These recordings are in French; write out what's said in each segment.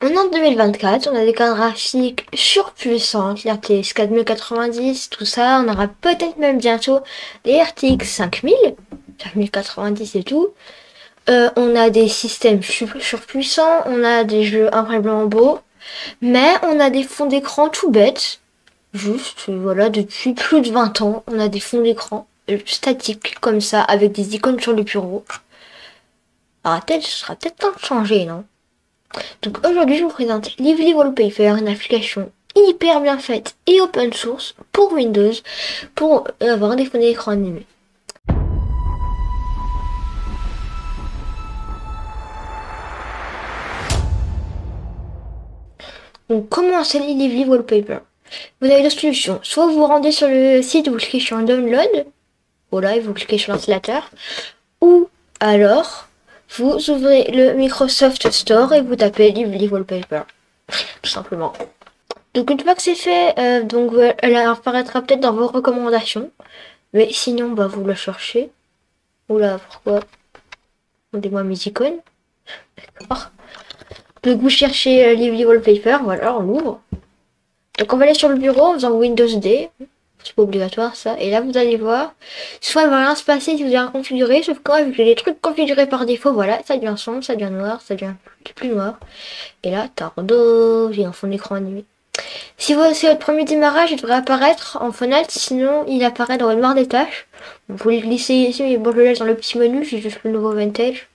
On est en 2024, on a des cartes graphiques surpuissantes, les RTX 4090, tout ça. On aura peut-être même bientôt les RTX 5000, 5090 et tout. On a des systèmes surpuissants, on a des jeux incroyablement beaux, mais on a des fonds d'écran tout bêtes. Juste, voilà, depuis plus de 20 ans, on a des fonds d'écran statiques comme ça, avec des icônes sur le bureau. Alors, ce sera peut-être temps de changer, non? Donc aujourd'hui, je vous présente Lively Wallpaper, une application hyper bien faite et open source pour Windows pour avoir des fonds d'écran animés. Donc comment installer Lively Wallpaper? Vous avez deux solutions. Soit vous vous rendez sur le site, vous cliquez sur Download, voilà, et vous cliquez sur l'installateur, ou alors vous ouvrez le Microsoft Store et vous tapez Lively Wallpaper, tout simplement. Donc une fois que c'est fait, elle apparaîtra peut-être dans vos recommandations. Mais sinon, bah vous le cherchez. Oula, pourquoi? Rendez-moi mes icônes. D'accord. Donc vous cherchez Lively Wallpaper, voilà, on l'ouvre. Donc on va aller sur le bureau en faisant Windows D. C'est pas obligatoire ça. Et là vous allez voir. Soit il va rien se passer si vous avez rien configuré. Sauf que vu que j'ai des trucs configurés par défaut, voilà, ça devient sombre, ça devient noir, ça devient plus noir. Et là, tardo, j'ai un fond d'écran animé. Si c'est votre premier démarrage, il devrait apparaître en fenêtre, sinon il apparaît dans le noir des tâches. Vous pouvez le glisser ici, mais bon, je le laisse dans le petit menu, j'ai juste le nouveau Vintage.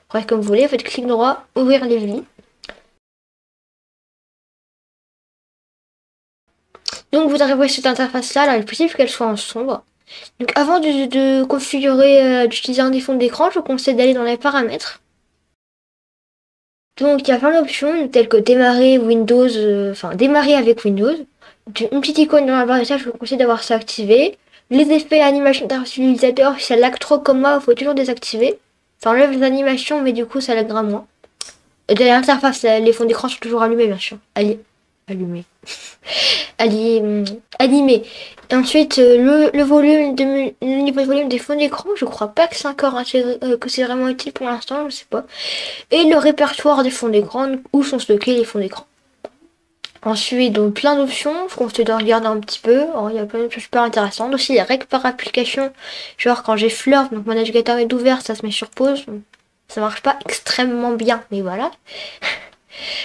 Bref, comme vous voulez, faites clic droit, ouvrir Lively. Donc vous arrivez à cette interface là, alors il est possible qu'elle soit en sombre. Donc avant de configurer, d'utiliser un des fonds d'écran, je vous conseille d'aller dans les paramètres. Donc il y a plein d'options telles que démarrer Windows, démarrer avec Windows. Une petite icône dans la barre de tâches, je vous conseille d'avoir ça activé. Les effets animation d'interface utilisateur, si ça lag trop comme moi, il faut toujours désactiver. Ça enlève les animations, mais du coup ça laggera moins. Et de l'interface, les fonds d'écran sont toujours allumés, bien sûr. Allumés. Animés. Et ensuite, le niveau de volume des fonds d'écran, je crois pas que c'est encore intégré, que c'est vraiment utile pour l'instant, je sais pas. Et le répertoire des fonds d'écran, où sont stockés les fonds d'écran. Ensuite, donc plein d'options, je conseille de regarder un petit peu. Alors, il y a plein de choses super intéressantes. Aussi, les règles par application. Genre, quand j'ai Flirt, donc mon navigateur est ouvert, ça se met sur pause. Ça marche pas extrêmement bien, mais voilà.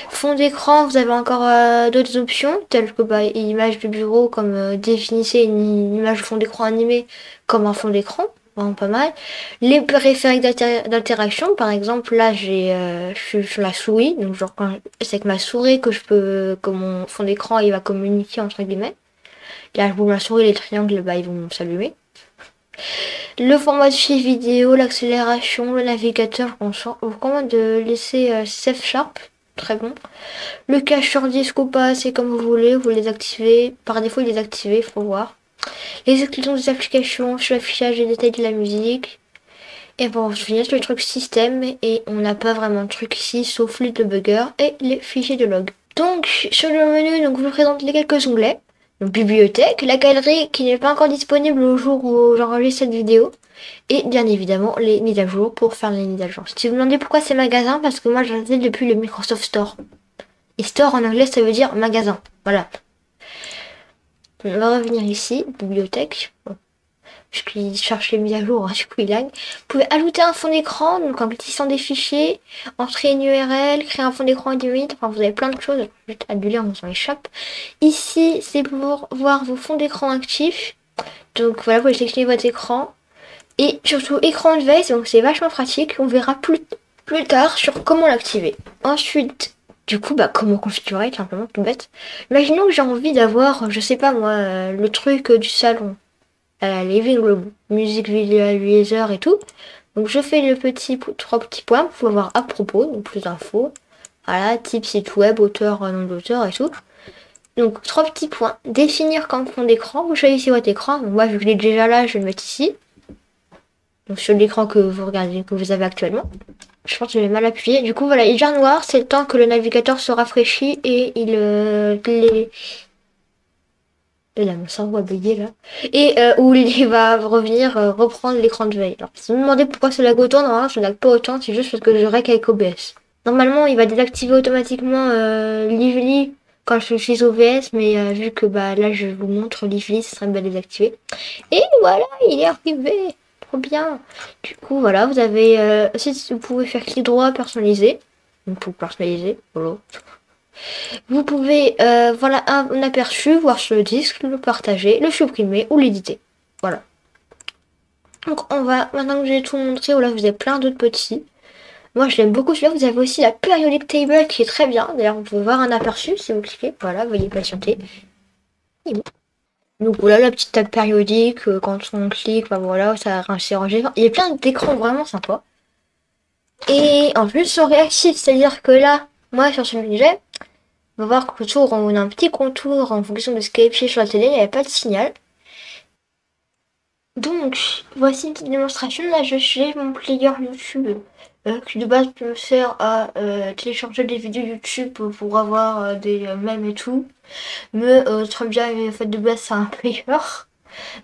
Fond d'écran, vous avez encore d'autres options, telles que image de bureau, comme définissez une image de fond d'écran animé comme un fond d'écran. Vraiment pas mal. Les périphériques d'interaction, par exemple, là je suis sur la souris, donc genre c'est avec ma souris que mon fond d'écran il va communiquer entre guillemets. Là je bouge ma souris, les triangles ils vont s'allumer. Le format de fichier vidéo, l'accélération, le navigateur, on vous recommande de laisser Safe Sharp, très bon. Le cache sur disque ou pas, c'est comme vous voulez, vous les activez. Par défaut, il est désactivé, il faut voir. Les exclusions des applications, sur l'affichage et détails de la musique. Et bon, je finis le truc système et on n'a pas vraiment de truc ici, sauf les debugger et les fichiers de log. Donc, sur le menu, donc, je vous présente les quelques onglets. Donc, bibliothèque, la galerie qui n'est pas encore disponible au jour où j'enregistre cette vidéo. Et bien évidemment, les mises à jour pour faire les mises à jour. Si vous me demandez pourquoi c'est magasin, parce que moi, je l'installe depuis le Microsoft Store. Et store en anglais, ça veut dire magasin. Voilà. On va revenir ici, bibliothèque. Bon. Je cherche les mises à jour, hein, du coup il lag. Vous pouvez ajouter un fond d'écran, donc en glissant des fichiers, entrer une URL, créer un fond d'écran limite, enfin vous avez plein de choses. Juste à lire, on s'en échappe. Ici, c'est pour voir vos fonds d'écran actifs. Donc voilà, vous pouvez sélectionner votre écran. Et surtout écran de veille, donc c'est vachement pratique. On verra plus tard sur comment l'activer. Ensuite, du coup, comment configurer, tout simplement, tout bête. Imaginons que j'ai envie d'avoir, je sais pas moi, le truc du salon. Living room, music visualizer et tout. Donc je fais trois petits points pour voir à propos, donc plus d'infos. Voilà, type site web, auteur, nom d'auteur et tout. Donc 3 petits points. Définir comme fond d'écran. Vous choisissez votre écran. Donc moi, vu que je l'ai déjà là, je vais le mettre ici. Donc sur l'écran que vous regardez, que vous avez actuellement. Je pense que j'ai mal appuyé. Du coup, voilà, il devient noir. C'est le temps que le navigateur se rafraîchit et et là, mon cerveau a bugué là. Et où il va revenir reprendre l'écran de veille. Alors, si vous me demandez pourquoi ça lag autant, non, ça lag pas autant, c'est juste parce que je rec avec OBS. Normalement, il va désactiver automatiquement Lively quand je suis OBS, mais vu que bah là je vous montre Lively, ce serait bien désactivé. Et voilà, il est arrivé. Trop bien. Du coup, voilà, vous avez vous pouvez faire clic droit personnaliser. Donc pour personnaliser, voilà. Vous pouvez voilà un aperçu, voir sur le disque, le partager, le supprimer ou l'éditer. Voilà. Donc on va, maintenant que j'ai tout montré, voilà, vous avez plein d'autres petits. Moi, je l'aime beaucoup celui-là. Vous avez aussi la periodic table qui est très bien. D'ailleurs, vous pouvez voir un aperçu si vous cliquez. Voilà, veuillez patienter. Donc voilà la petite table périodique. Quand on clique, bah voilà, ça s'est rangé. Il y a plein d'écrans vraiment sympas. Et en plus, sont réactifs. C'est-à-dire que là, moi, sur celui que j'ai, on va voir que autour, on a un petit contour en fonction de ce qui est affiché sur la télé. Il n'y avait pas de signal. Donc, voici une petite démonstration. Là, je suis mon player YouTube qui de base me sert à télécharger des vidéos YouTube pour avoir des mèmes et tout. Mais très bien, en fait, de base, c'est un player.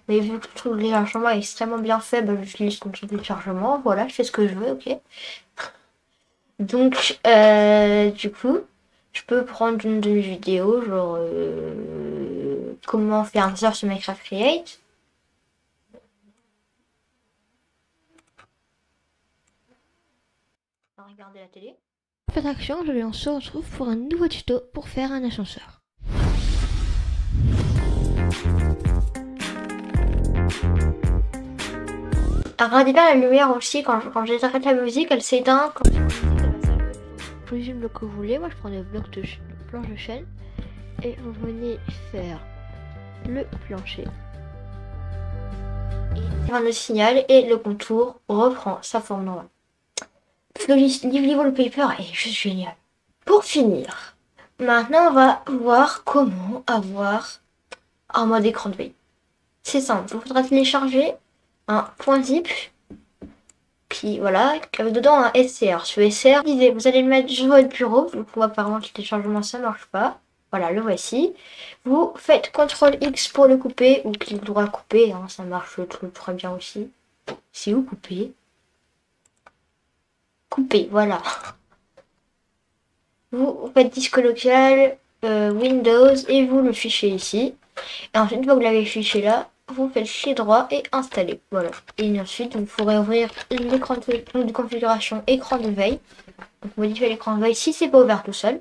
Mais vu que tout le téléchargement est extrêmement bien fait, bah, j'utilise comme tout téléchargement. Voilà, je fais ce que je veux, ok. Donc, du coup, je peux prendre une de mes vidéos, genre comment faire un serveur sur Minecraft Create. Regarder la télé. Faites action, on se retrouve pour un nouveau tuto pour faire un ascenseur. Regardez bien la lumière aussi, quand j'arrête la musique, elle s'éteint. Quand la musique elle va s'allumer, vous choisissez le bloc que vous voulez. Moi je prends des blocs de planche de chêne. Et vous venez faire le plancher. Et le signal et le contour reprend sa forme normale. Le Lively Wallpaper est juste génial. Pour finir, maintenant on va voir comment avoir un mode écran de veille. C'est simple, il faudra télécharger un .zip qui, voilà, avec dedans un SCR. Ce SCR, vous allez le mettre sur votre bureau, donc apparemment le téléchargement ça marche pas. Voilà, le voici. Vous faites CTRL X pour le couper, ou clic droit couper, hein, ça marche très bien aussi. Si vous coupez, coupez, voilà. Vous faites disque local, Windows, et vous le fichez ici. Et ensuite, une fois que vous l'avez fiché là, vous faites clic droit et installer. Voilà. Et ensuite, vous pourrez ouvrir l'écran de configuration écran de veille. Donc, modifier l'écran de veille si c'est pas ouvert tout seul.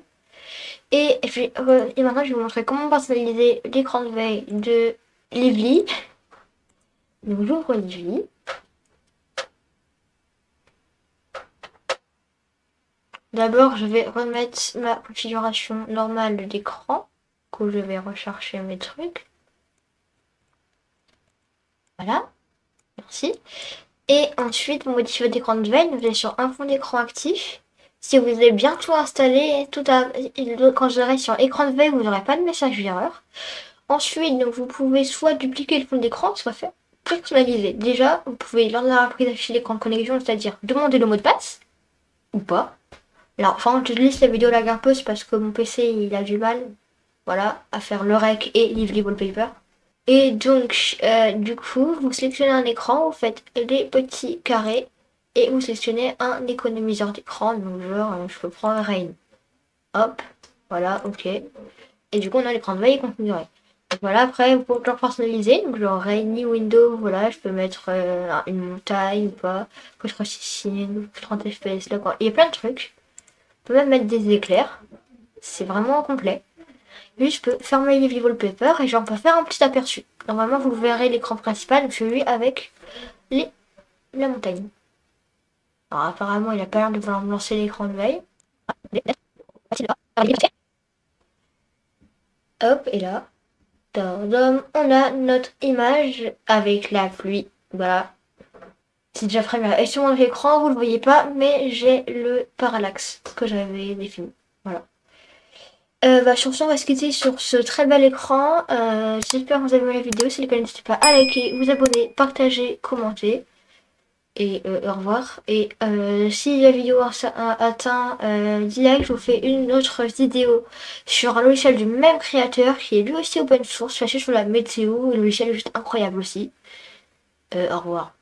Et maintenant, je vais vous montrer comment personnaliser l'écran de veille de Lively. Donc, j'ouvre Lively. D'abord, je vais remettre ma configuration normale de l'écran. Que je vais rechercher mes trucs. Voilà. Merci. Et ensuite, vous modifiez votre écran de veille. Vous allez sur un fond d'écran actif. Si vous avez bien tout installé, quand je serai sur écran de veille, vous n'aurez pas de message d'erreur. Ensuite, donc, vous pouvez soit dupliquer le fond d'écran, soit faire personnaliser. Déjà, vous pouvez, lors de la reprise, afficher l'écran de connexion, c'est-à-dire demander le mot de passe, ou pas. Alors, enfin, je laisse la vidéo lag un peu, c'est parce que mon PC, il a du mal, voilà, à faire le rec et Lively Wallpaper. Et donc, du coup, vous sélectionnez un écran, vous faites les petits carrés et vous sélectionnez un économiseur d'écran. Donc, genre, je peux prendre Rain. Hop, voilà, ok. Et du coup, on a l'écran de veille configuré. Donc voilà, après, vous pouvez encore personnaliser. Donc, genre, Rainy Window, voilà, je peux mettre une montagne ou pas. Post-processing, 30 FPS, d'accord. Il y a plein de trucs. On peut même mettre des éclairs. C'est vraiment complet. Lui, je peux fermer les wallpaper et genre on peut faire un petit aperçu. Normalement, vous verrez l'écran principal, celui avec la montagne. Alors apparemment, il a pas l'air de vouloir me lancer l'écran de veille. Hop, et là, on a notre image avec la pluie. Voilà. C'est déjà très bien. Et sur mon écran, vous le voyez pas, mais j'ai le parallaxe que j'avais défini. Voilà. Sur ce, on va se quitter sur ce très bel écran. J'espère que vous avez aimé la vidéo. Si c'est le cas, n'hésitez pas à liker, vous abonner, partager, commenter. Et au revoir. Et si la vidéo a atteint 10 likes, je vous fais une autre vidéo sur un logiciel du même créateur qui est lui aussi open source, fait sur la météo. Le logiciel est juste incroyable aussi. Au revoir.